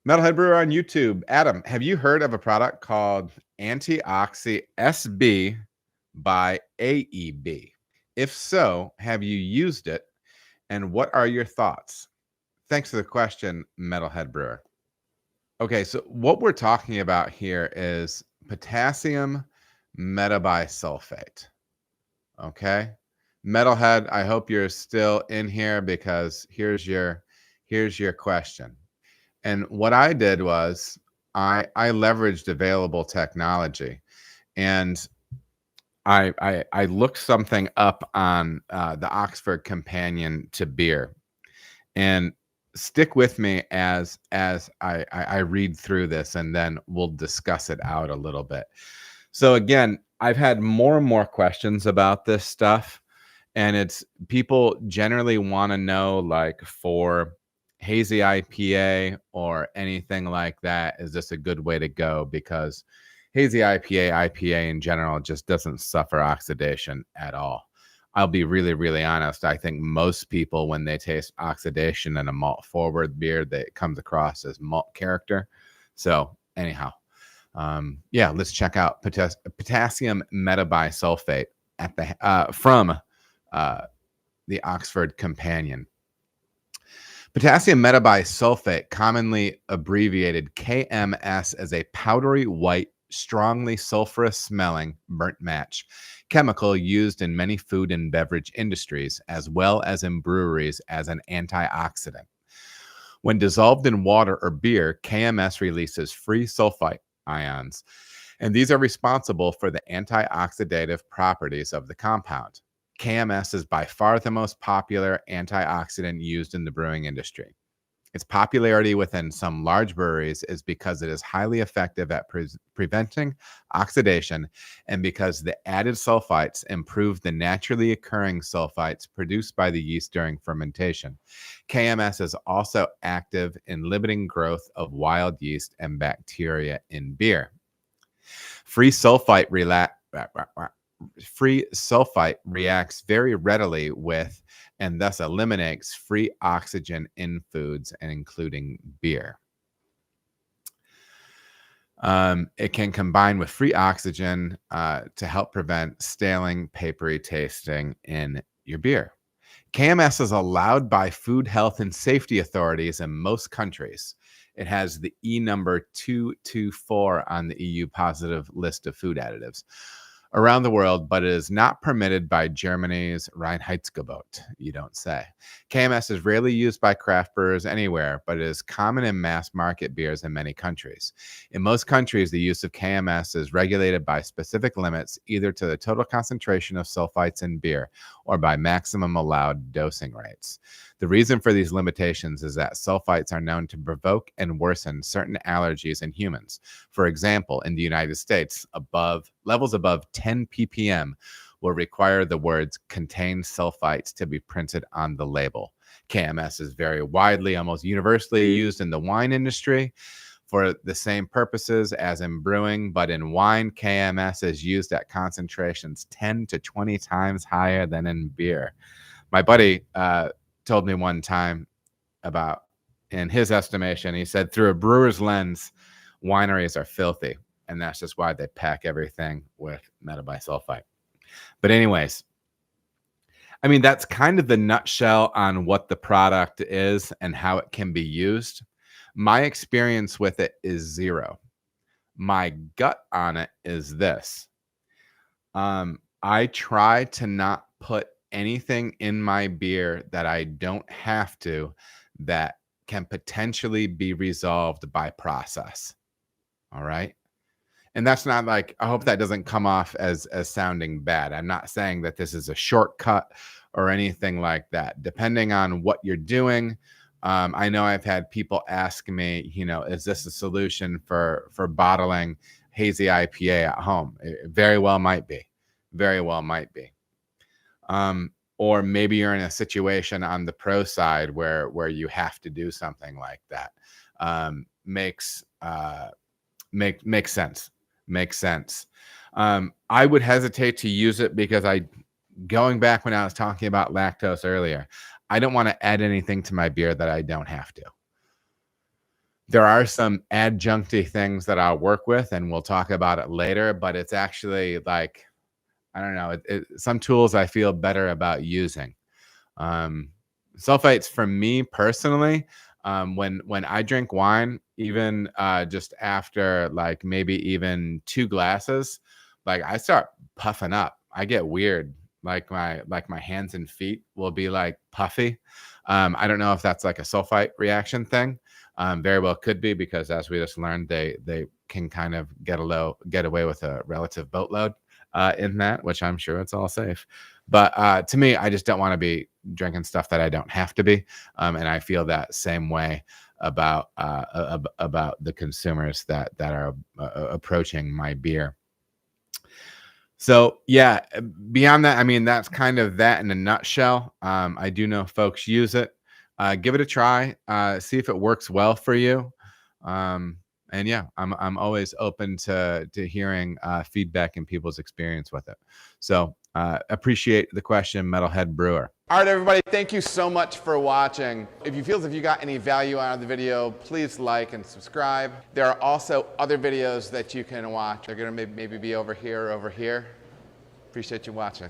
Metalhead Brewer on YouTube. Adam, have you heard of a product called Antioxy SB by AEB? If so, have you used it? And what are your thoughts? Thanks for the question, Metalhead Brewer. Okay, so what we're talking about here is potassium metabisulfate. Okay, Metalhead, I hope you're still in here because here's your question. And what I did was I leveraged available technology, and I looked something up on the Oxford Companion to Beer, and stick with me as I read through this, and then we'll discuss it out a little bit. So again, I've had more and more questions about this stuff, and it's people generally want to know, like, for hazy IPA or anything like that, is this a good way to go? Because hazy IPA in general just doesn't suffer oxidation at all. I'll be really, really honest. I think most people, when they taste oxidation in a malt forward beer, that it comes across as malt character. So anyhow, yeah, let's check out potassium metabisulfate at the from the Oxford Companion. Potassium metabisulfate, commonly abbreviated KMS, as a powdery white, strongly sulfurous smelling burnt match chemical used in many food and beverage industries, as well as in breweries, as an antioxidant. When dissolved in water or beer, KMS releases free sulfite ions, and these are responsible for the antioxidative properties of the compound. KMS is by far the most popular antioxidant used in the brewing industry. Its popularity within some large breweries is because it is highly effective at preventing oxidation, and because the added sulfites improve the naturally occurring sulfites produced by the yeast during fermentation. KMS is also active in limiting growth of wild yeast and bacteria in beer. Free sulfite reacts very readily with, and thus eliminates, free oxygen in foods, and including beer. It can combine with free oxygen to help prevent staling, papery tasting in your beer. KMS is allowed by food, health, and safety authorities in most countries. It has the E number 224 on the EU positive list of food additives around the world, but it is not permitted by Germany's Reinheitsgebot. You don't say. KMS is rarely used by craft brewers anywhere, but it is common in mass market beers in many countries. In most countries, the use of KMS is regulated by specific limits, either to the total concentration of sulfites in beer or by maximum allowed dosing rates. The reason for these limitations is that sulfites are known to provoke and worsen certain allergies in humans. For example, in the United States, levels above 10 ppm will require the words "contain sulfites" to be printed on the label. KMS is very widely, almost universally used in the wine industry for the same purposes as in brewing, but in wine, KMS is used at concentrations 10 to 20 times higher than in beer. My buddy told me one time about, in his estimation, he said, through a brewer's lens, wineries are filthy, and that's just why they pack everything with metabisulfite. But anyways, I mean, that's kind of the nutshell on what the product is and how it can be used. My experience with it is zero. My gut on it is this. I try to not put anything in my beer that I don't have to, that can potentially be resolved by process. All right. And that's not like, I hope that doesn't come off as sounding bad. I'm not saying that this is a shortcut or anything like that. Depending on what you're doing, I know I've had people ask me, is this a solution for bottling hazy IPA at home? It very well might be. Very well might be. Or maybe you're in a situation on the pro side where you have to do something like that. Makes sense. Makes sense. I would hesitate to use it because going back when I was talking about lactose earlier, I don't want to add anything to my beer that I don't have to. There are some adjuncty things that I'll work with, and we'll talk about it later, but it's actually like, I don't know, some tools I feel better about using. Um, Sulfites for me personally, when I drink wine, even just after like maybe even 2 glasses, like I start puffing up. I get weird. Like my hands and feet will be like puffy. I don't know if that's like a sulfite reaction thing. Very well could be, because as we just learned, they can kind of get away with a relative boatload in that, which I'm sure it's all safe. But to me, I just don't want to be drinking stuff that I don't have to be, and I feel that same way about the consumers that are approaching my beer. So yeah, beyond that, I mean, that's kind of that in a nutshell. I do know folks use it. Give it a try. See if it works well for you. And yeah, I'm always open to hearing feedback and people's experience with it. So appreciate the question, Metalhead Brewer. All right, everybody, thank you so much for watching. If you feel as if you got any value out of the video, please like and subscribe. There are also other videos that you can watch. They're gonna maybe be over here or over here. Appreciate you watching.